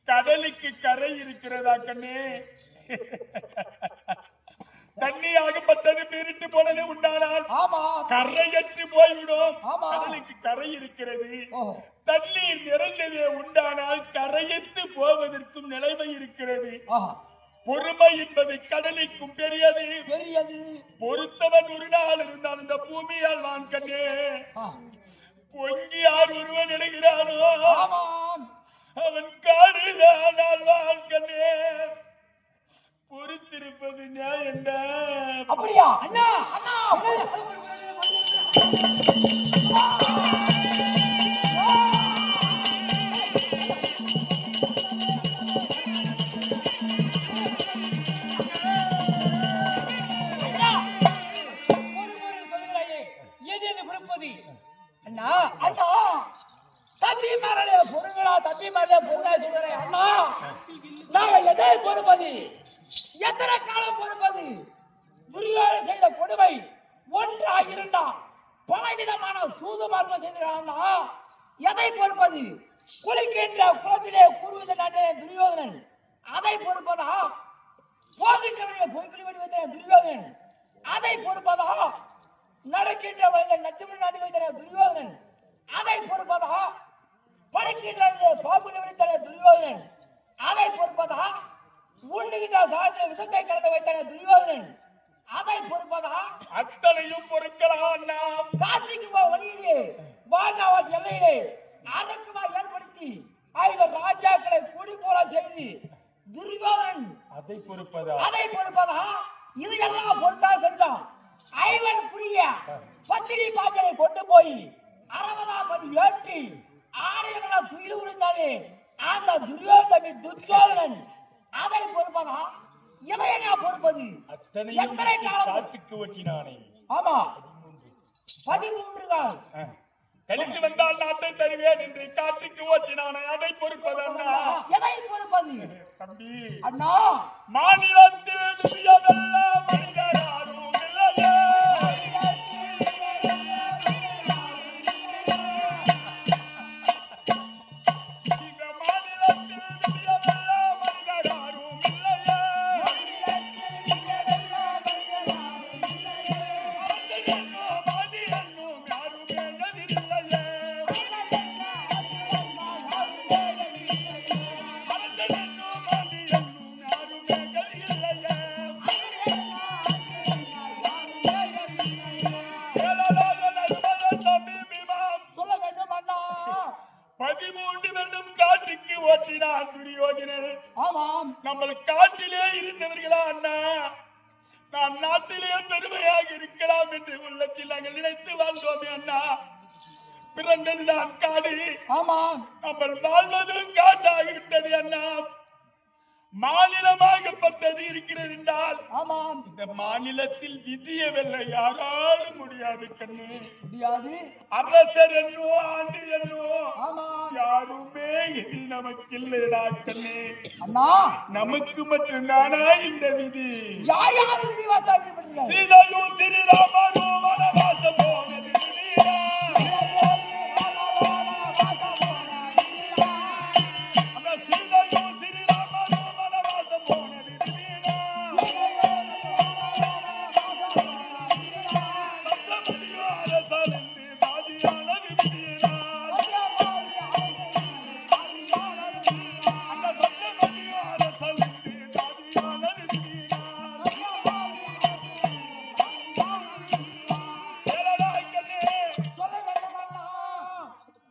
கடலுக்கு கரை இருக்கிறதா கண்ணே? தண்ணியாகப்பட்டது மீறிட்டு போனது உண்டானால் கரையற்று போய்விடும். கடலுக்கு கரை இருக்கிறது. தண்ணீர் நிறைந்ததே உண்டானால் கரையத்து போவதற்கும் நிலைமை இருக்கிறது. பொறுமை என்பது கடலுக்கும் பெரியது. பொறுத்தவன் ஒரு நாள் இருந்தால் இந்த பூமியால் வான் கண்ணே பொங்கி யார் ஒருவன் நினைக்கிறானோ அவன் காடுதான் வாழ்க்கனே. பொறுத்திருப்பது நியாயம். அப்படியா அண்ணா? அண்ணா அண்ணா தம்பி மாறலே பொருங்களா, தம்பி மாறலே பொருளா சொல்றேன் அண்ணா. நாங்கள் எதை பொறுப்பது? எத்தனை காலம் பொறுப்பது? துரியோதனன் செய்த கொடுமை ஒன்றா இரண்டா பலவிதமான சூது மார்க்கம் செய்திருக்காங்க. எதை பொறுப்பது? குளிக்கின்ற குளத்திலே கூறுவது நாட்டே துரியோதனன், அதை பொறுப்பதா? போகின்றவர்களை பொய்க்குழி வெடி வைத்த துரியோதனன், அதை பொறுப்பதா? நடக்கின்ற வயதில் நச்சமிழ் நாட்டி வைத்த துரியோதனன், அதை பொறுப்பதா? படுக்கின்ற பாம்புகளை வைத்த துரியோதனன், அதை பொறுப்பதா? உண்ணுகின்ற சாதத்தில் விஷத்தை கலந்து வைத்த துரியோதனன், அதை பொறுப்பதா? அத்தனையும் பொறுக்கலாம். காசிக்கு போய் வழியிலே வாரணாசி எல்லையிலே அரக்குமா ஏற்படுத்தி ஐவர் ராஜாக்களை குடி போல செய்து துரியோதனன், அதை பொறுப்பதா? அதை பொறுப்பதா? இது எல்லாம் பொறுத்தா சரிதான். ஐவருக்குரிய பத்திரி பாஜனை கொண்டு போய் 60ஆம் படி ஏற்றி ஆடையெல்லாம் துயில் உறிந்தானே அந்த துரியோதனி துச்சோதனன், அதை பொறுப்பதா? இதை என்ன பொறுப்பது? எத்தனை காலம் காத்துக்கு ஓட்டினானே? ஆமா 13 கால் கழித்து வந்தால் நாட்டை தருவேன் என்று காட்டுக்கு ஓட்டினானே, அதை பொறுப்பது அண்ணா? எதை பொறுப்பது தம்பி? அண்ணா மாநிலத்தில் துரியமெல்லாம் மனிதர் யாரும் இல்லையே. நம்ம காட்டிலே இருந்தவர்களா அண்ணா? நாம் நாட்டிலே பெருமையாக இருக்கலாம் என்று உள்ளத்தில் நாங்கள் நினைத்து வாழ்ந்தோமே அண்ணா. பிறந்ததுதான் காடு, ஆமாம் அப்புறம் வாழ்வதும் காட்டாகிவிட்டது அண்ணா. மாநிலமாகப்பட்டது இருக்கிறது என்றால் ஆமாம் இந்த மாநிலத்தில் விதியை வெல்ல யாராலும் முடியாது கண்ணு. முடியாது. அரசர் என்னோ ஆண்டு என்னோ ஆமாம் யாருமே இது நமக்கு இல்லைடா கண்ணு. அண்ணா நமக்கு மட்டும்தானா இந்த விதி? யார் யார் விதி வாசாமி பண்ணுங்க? சீதையும் ஸ்ரீராமரும் வனவாசம் போனது விதியா? அந்த சீதையும் ஸ்ரீராமரும் வனவாசம் போனது விதியா? சத்திரபதியும் அரசருந்து பாதியானது விதியா? அந்த சத்திரபதியும் அரசருந்து பாதியானது விதியா?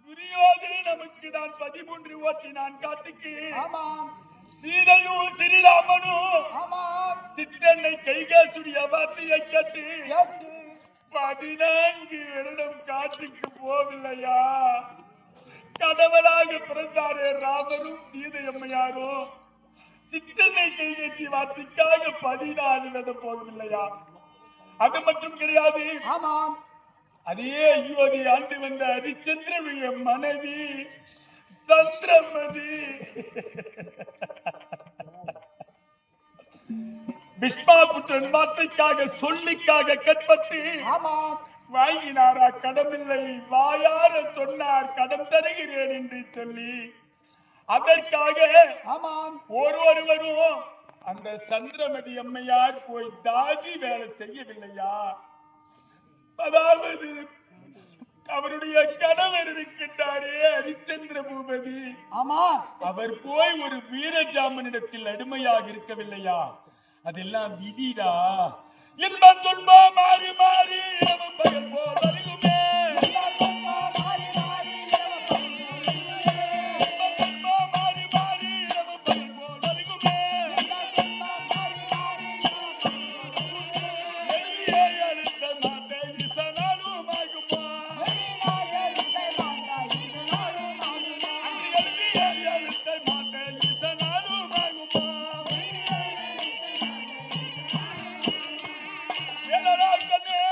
துரியோதனை நமக்கு தான் 13 ஓட்டினான் காட்டுக்கு. ஆமாம் சீதையும் ஸ்ரீராமனும் ஆமாம் சிற்றன்னை கைகாசுடைய வார்த்தையை கேட்டு கேட்டு 14 வருடம் காட்டுக்கு போகவில்லையா? கடவுளாக பிறந்தாரே ராமரும் சீதையம்மையாரும் சிற்றன்னை கைகேசி வார்த்தைக்காக 14 வருடம் போகவில்லையா? அது மட்டும் கிடையாது. ஆமாம் அதே அயோத்தி ஆண்டு வந்த ஹரிச்சந்திரனுடைய மனைவி சந்திரமதி விஸ்வாபுத்திரன் வார்த்தைக்காக சொல்லிக்காக கட்பட்டு ஆமாம் வாங்கினாரா? கடமில்லை, வாயார சொன்னார் கடன் தருகிறேன் என்று சொல்லி. அதற்காக ஆமாம் ஒருவரும் அந்த சந்திரமதி அம்மையார் போய் தாதி வேலை செய்யவில்லையா? அதாவது அவருடைய கணவர் இருக்கின்றாரே ஹரிச்சந்திர பூபதி, ஆமாம் அவர் போய் ஒரு வீரஜாமனிடத்தில் அடிமையாக இருக்கவில்லையா? அதெல்லாம் விதிடா. இன்பம் துன்பம் மாறி மாறி இரவும் பகல் போல் வருகுமே. இன்பம் துன்பம் மாறி மாறி இரவும் பகல் போல் வருகுமே. எளியே அழுத்த மாட்டை இசனாலும் ஆகுமா? எளியே அழுத்த மாட்டை இசனாலும் ஆகுமா? என்னடா கண்ணே?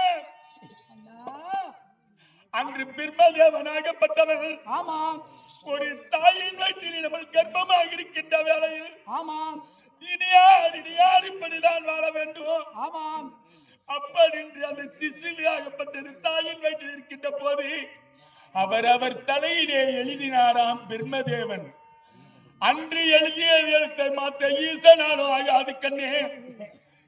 அன்று பிரம்மதேவனாகப்பட்டவன் ஆமாம் ஒரு தாயின் வயிற்றில் நம்ம கர்ப்பமாக இருக்கின்ற வேளையில் ஆமாம் இனியார் இப்படிதான் வாழ வேண்டும் ஆமாம் அப்படி அந்த சிசுவியாகப்பட்டது தாயின் வயிற்றில் இருக்கின்ற போது அவர் தலையிலே எழுதினாராம் பிரம்மதேவன். அன்று எழுதிய எழுத்தை மாத்த ஈசனாலும் ஆகாது கண்ணே.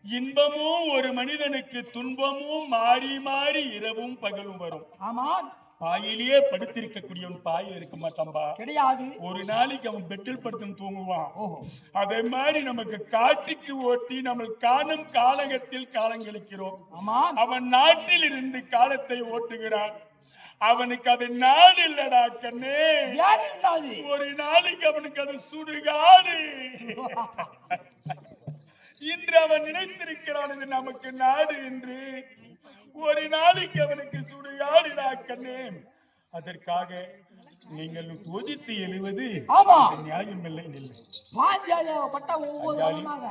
இன்பமும் ஒரு மனிதனுக்கு துன்பமும் மாறி மாறி இரவும் பகலும் வரும். ஆமாம் பாயிலேயே படுத்திருக்கக்கூடியவன் பாயில் இருக்க மாட்டான்பா. கிடையாது. ஒரு நாளைக்கு அவன் பெட்டில் படுத்து தூங்குவான். ஓஹோ அதே மாதிரி நமக்கு காட்டுக்கு ஓட்டி நம்ம காணும் காலகத்தில் காலங்கழிக்கிறோம். ஆமாம் அவன் நாட்டில் இருந்து காலத்தை ஓட்டுகிறான். அவனுக்கு அது நாடு இல்லடா கண்ணே. யார் இருந்தாது? ஒரு நாளைக்கு அவனுக்கு அது சுடுகாடு. இன்று அவன் நினைத்திருக்கிறான் இது நமக்கு நாடு என்று. ஒரு நாளைக்கு அவனுக்கு சுடுகாடுடா கண்ணே. அதற்காக நீங்கள் கொதித்து எழுவது ஆமா நியாயம் இல்லை. பாஞ்சாலியா பட்ட ஒவ்வொரு வருடமாக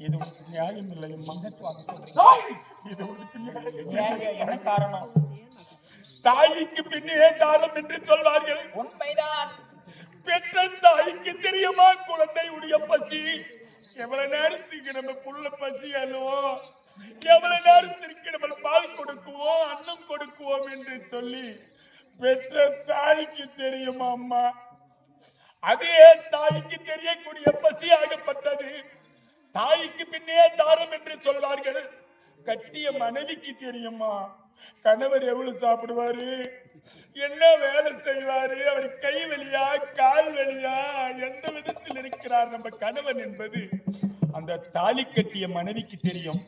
இது நியாயம் இல்லை. இது என்ன காரணம்? தாய்க்கு பின்னே தாரம் என்று சொல்வார்கள். உண்மைதான். பெற்ற தாய்க்கு தெரியுமா குழந்தை உடைய பசி? எவ்வளவு நேரத்துக்கு நம்ம புள்ள பசி அழுவோம், எவ்வளவு நேரத்திற்கு நம்ம பால் கொடுக்குவோம், அன்னம் கொடுக்குவோம் என்று சொல்லி பெற்ற தாய்க்கு தெரியுமா அம்மா? அதே தாய்க்கு தெரியக்கூடிய பசியாகப்பட்டது தாய்க்கு பின்னே தாரம் என்று சொல்வார்கள். கட்டிய மனைவிக்கு தெரியுமா கணவர் எவ்வளவு சாப்பிடுவாரு, என்ன வேலை செய்வாரு, அவர் கை வலியா கால் வலியா எந்த விதத்தில் இருக்கிறார் நம்ம கணவன் என்பது அந்த தாலி கட்டிய மனைவிக்கு தெரியும்.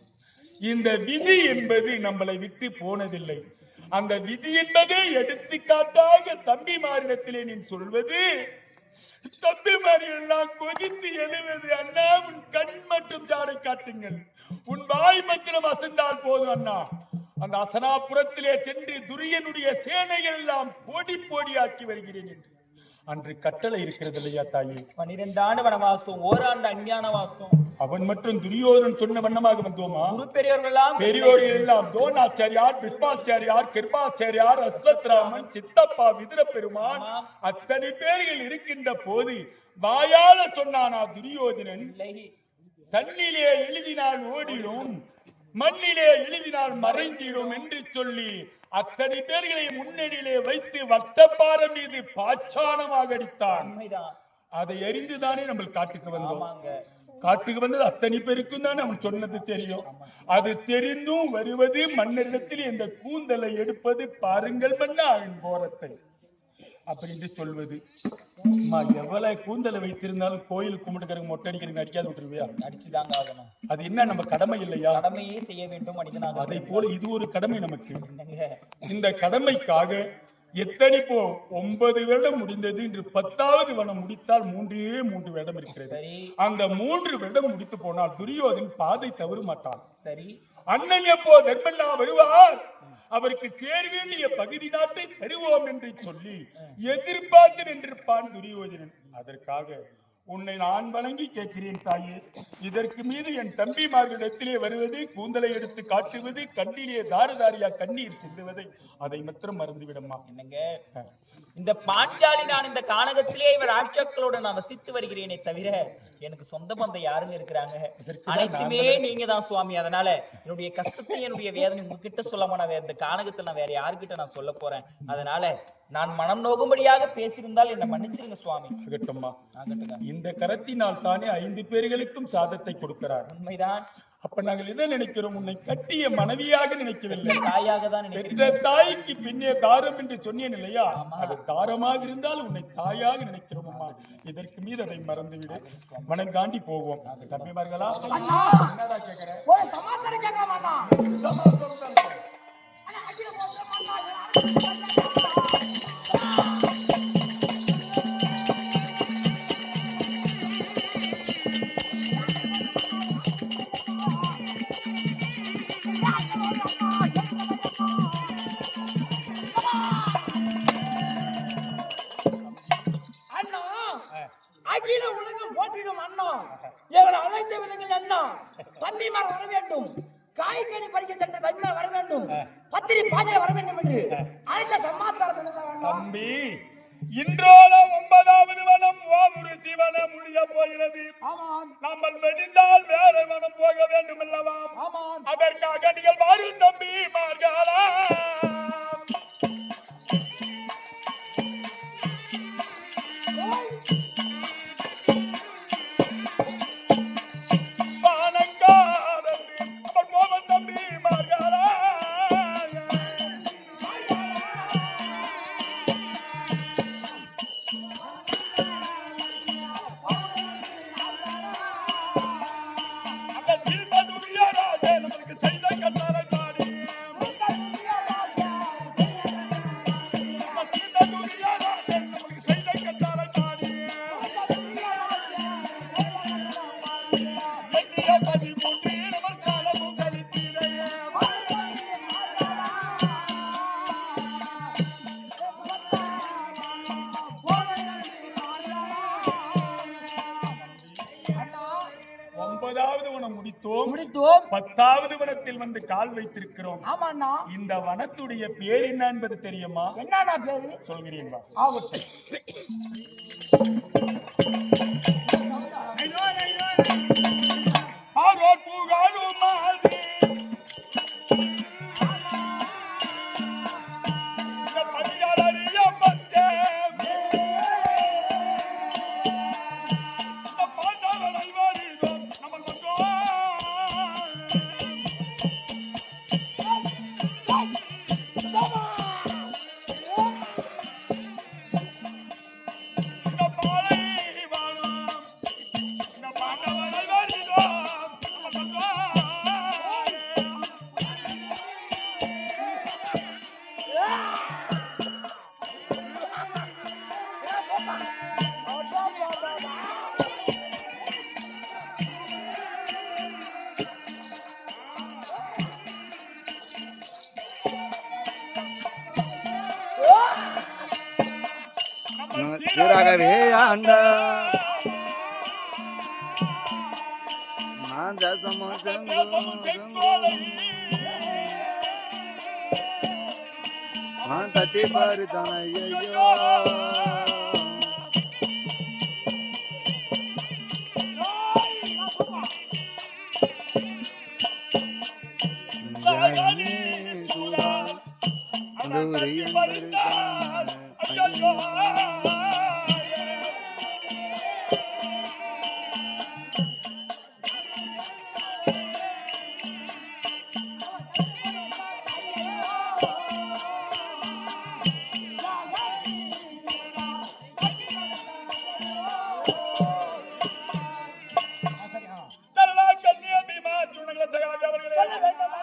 இந்த விதி என்பது நம்மளை விட்டு போனதில்லை. அந்த விதி என்பது எடுத்துக்காட்டாக தம்பிமாரிடத்திலே நீ சொல்வது, தம்பிமாரெல்லாம் கொதித்து எழுவது, அண்ணா உன் கண் மட்டும் ஜாடை காட்டுங்கள், உன் வாய் மந்திரம் அசைந்தால் போதும் அண்ணா, அந்த அசனாபுரத்திலே சென்று துரியனுடைய சேனைகள் எல்லாம் போடி போடியாக்கி வருகிறேன் என்று அன்று கட்டளை இருக்கிறது இல்லையா தாயே? 12 ஆண்டு வனவாசம், ஓராண்டு அஞ்ஞான வாசம். அவன் மற்றும் துரியோதனன் சொன்ன வண்ணமாக வந்தோமா? குரு பெரியவர்களெல்லாம் பெரியோர்கள் எல்லாம் துரோணாச்சாரியார், விருப்பாச்சாரியார், கிருபாச்சாரியார், அஸ்வத்ராமன், சித்தப்பா, விதுர பெருமான் அத்தனை பேர்கள் இருக்கின்ற போது வாயால சொன்னானா துரியோதனன், தண்ணிலே எழுதினால் ஓடிடும், மண்ணிலே எழுதினால் மறைந்திடும் என்று சொல்லி அத்தனை பேர்களை முன்னணியிலே வைத்து வட்டப்பாறை மீது பாச்சானமாக அடித்தான். அதை அறிந்துதானே நம்ம காட்டுக்கு வந்தோம். காட்டுக்கு வந்தது அத்தனை பேருக்கும் தானே அவன் சொன்னது தெரியும். அது தெரிந்தும் வருவது மன்னரிடத்தில் இந்த கூந்தலை எடுப்பது பாருங்கள் மன்னா அவன் போரத்தை அப்படின்னு சொல்வது. எவ்வளவு கூந்தலை வைத்திருந்தாலும் கோயிலுக்கு கும்பிட்டுக்கிறவங்க மொட்டை அடிக்கிறவங்க அடிக்காது விட்டுருவியா? அடிச்சுதாங்க ஆகணும். அது என்ன நம்ம கடமை இல்லையா? கடமையே செய்ய வேண்டும் மனிதனாக. அதை போல இது ஒரு கடமை நமக்கு. இந்த கடமைக்காக எத்தனை 9 வருடம் முடிந்தது. இன்று 10வது வருடம் முடித்தால் 3 வருடம் இருக்கிறது. அந்த 3 வருடம் முடித்து போனால் துரியோதன் பாதை தவற மாட்டான். சரி, அண்ணன் எப்போ தர்மண்ணா வருவார், அவருக்கு சேர வேண்டிய பகுதி நாட்டை தருவோம் என்று சொல்லி எதிர்பார்த்து நின்றிருப்பான் துரியோதனன். அதற்காக உன்னை நான் வணங்கி கேட்கிறேன் தாயே, இதற்கு மீது என் தம்பிமார்களிடத்திலே வருவது, கூந்தலை எடுத்து காட்டுவது, கண்ணிலே தாரதாரியா கண்ணீர் சிந்துவதை அதை மாத்திரம் மறந்துவிடம்மா. என்னங்க இந்த பாஞ்சாலி, நான் இந்த கானகத்திலே இவர் ஆட்சாக்களோட நான் வசித்து வருகிறேனே தவிர எனக்கு சொந்த பந்தம் யாருங்க இருக்கிறாங்க? அனைத்துமே நீங்க தான் சுவாமி. அதனால என்னுடைய கஷ்டத்தை, என்னுடைய வேதனை உங்ககிட்ட சொல்லாம நான் இந்த கானகத்தில் நான் வேற யாருக்கிட்ட நான் சொல்ல போறேன். அதனால நான் மனம் நோகும்படியாக பேசியிருந்தால் என்னை மன்னிச்சிருங்க சுவாமி. இந்த கரத்தினால் தானே 5 பேர்களுக்கும் சாதத்தை கொடுக்கிறார். உண்மைதான். அப்ப நாங்கள் எதை நினைக்கிறோம்? உன்னை கட்டிய மனைவியாக நினைக்கவில்லை, தாயாக தான் பெற்ற தாய்க்கு பின்னே தாரம் என்று சொன்னேன் இல்லையா? அது தாரமாக இருந்தால் உன்னை தாயாக நினைக்கிறோம் அம்மா. இதற்கு மீது அதை மறந்துவிடு, மனம் தாண்டி போவோம். தம்பிமார்களா அகில உலகம் போற்றிடும் அண்ணா, எங்களை அழைத்து விடுங்கள் அண்ணா. தம்பிமார் வர வேண்டும், காய்கறி பறிக்க சென்ற தம்பிமார் வர வேண்டும், பத்திரி பாஜை வர வேண்டும் என்று அழைத்த சமாச்சாரம். தம்பி, இன்றோட 9வது வனம் ஓமுரு சிவன முடிய போகிறது. நம்ம வெடிந்தால் வேற வனம் போக வேண்டும் அல்லவா? அதற்காக நீங்கள் வாரி தம்பி மார்களா. முடித்தோம். 10வது வனத்தில் வந்து கால் வைத்திருக்கிறோம். இந்த வனத்துடைய பேர் என்ன என்பது தெரியுமா? என்னடா பேரு சொல்கிறீங்களா? பாலை எனக்காகவே ஆண்டா நான் தேசமும் செங்கோலை நான் தட்டி பாரு தானே ஐயோ சொல்ல வேண்டாமா?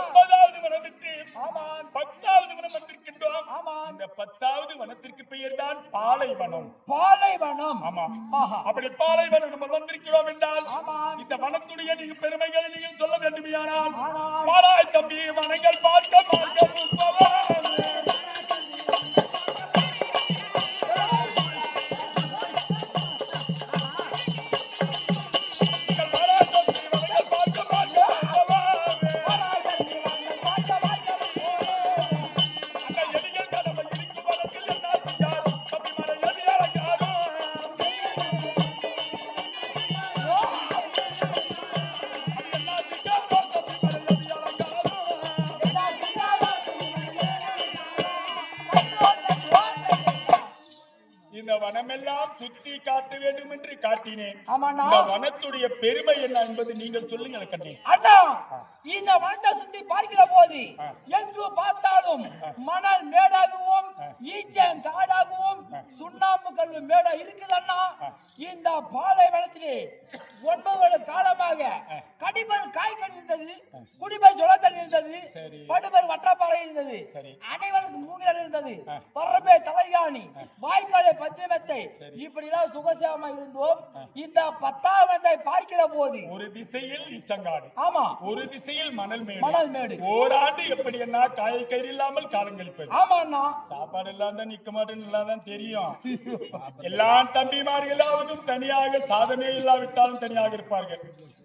9வது வனம் விட்டு ஆமாம் 10வது வனம் வந்திருக்கின்றோம். ஆமாம் இந்த 10வது வனத்திற்கு பெயர் தான் பாலைவனம். பாலைவனம். ஆமா. ஆஹா. அப்படி பாலைவனம் நம்ம வந்திருக்கிறோம் என்றால் ஆமாம். இந்த வனத்துடைய நீங்க பெருமைகளை நீங்கள் சொல்ல வேண்டுமையானால் ஆமாம். பாராய் தம்பி வனங்கள் பார்க்க பார்க்க இந்த வனமெல்லாம் சுத்தி காட்ட வேண்டும் என்று காட்டினேன். ஆமாண்ணா. இந்த வனத்துடைய பெருமை என்ன என்பது நீங்கள் சொல்லுங்கள் கண்ணே. அண்ணா இந்த வனத்தை சுத்தி பார்க்கிற போது எங்கு பார்த்தாலும் மணல் மேடாகவும் ஈச்சன் காடாகவும் சுண்ணாம்பு கல்லு மேடா இருக்குது அண்ணா. இந்த பாலைவனத்திலே 9 காலமாக கடிபர் காய்கறி இருந்தது, குடிபர் ஜொலத்தண்ணி இருந்தது, படுபர் வட்டப்பாறை இருந்தது, அனைவருக்கும் மூங்கில் இருந்தது, பறவை தலையாணி, வாய்க்காலை பச்சைமெத்தை, இப்படி எல்லாம் சுகசேகமா இருந்தோம். இந்த 10வது பார்க்கிற போது ஒரு திசையில் இச்சங்காடு, ஆமா ஒரு திசையில் மணல் மணல் மேடு. மேடு. ஓராண்டு எப்படி என்ன காய்கறி இல்லாமல் காலம் கழிப்பது. ஆமா அண்ணா. சாப்பாடு எல்லாம் தான் நிக்க மாட்டேன்னு எல்லாம் தான் தெரியும். எல்லாம் தம்பிமார்களாவதும் தனியாக, சாதமே இல்லாவிட்டாலும் தனியாக இருப்பார்கள்.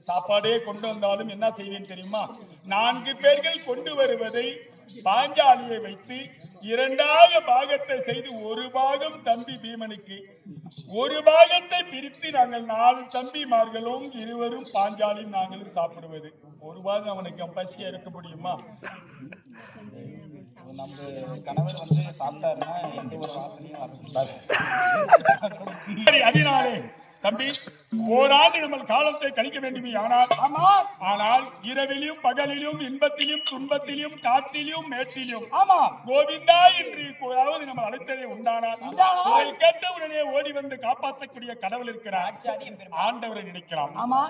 சாப்பாடே கொண்டு வந்தாலும் என்ன செய்வேன் தெரியுமா? 4 பேர்கள் கொண்டு வருவதை பாஞ்சாலியை வைத்து 2 பாகத்தை செய்து 1 பாகம் தம்பி பீமனுக்கு, 1 பாகத்தை பிரித்து நாங்கள் 4 தம்பிமார்களும் இருவரும் பாஞ்சாலியும் நாங்களும் சாப்பிடுவது. 1 பாகம் அவனுக்கு பசியா இருக்க முடியுமா? நம்ம கணவர் வந்து சாப்பிட்டாருன்னா எந்த ஒரு வாசனையும் சரி, அதனாலே தம்பி ஓராண்டு நம்ம காலத்தை கழிக்க வேண்டுமே. ஆனால் இரவிலும் பகலிலும் இன்பத்திலும் துன்பத்திலும் காற்றிலும் மேட்டிலும் கோவிந்தா என்று அதாவது நம்ம அழைத்ததை உண்டானால் கேட்ட உடனே ஓடி வந்து காப்பாற்றக்கூடிய கடவுள் இருக்கிறார். ஆண்டவரை நினைக்கலாம். ஆமா.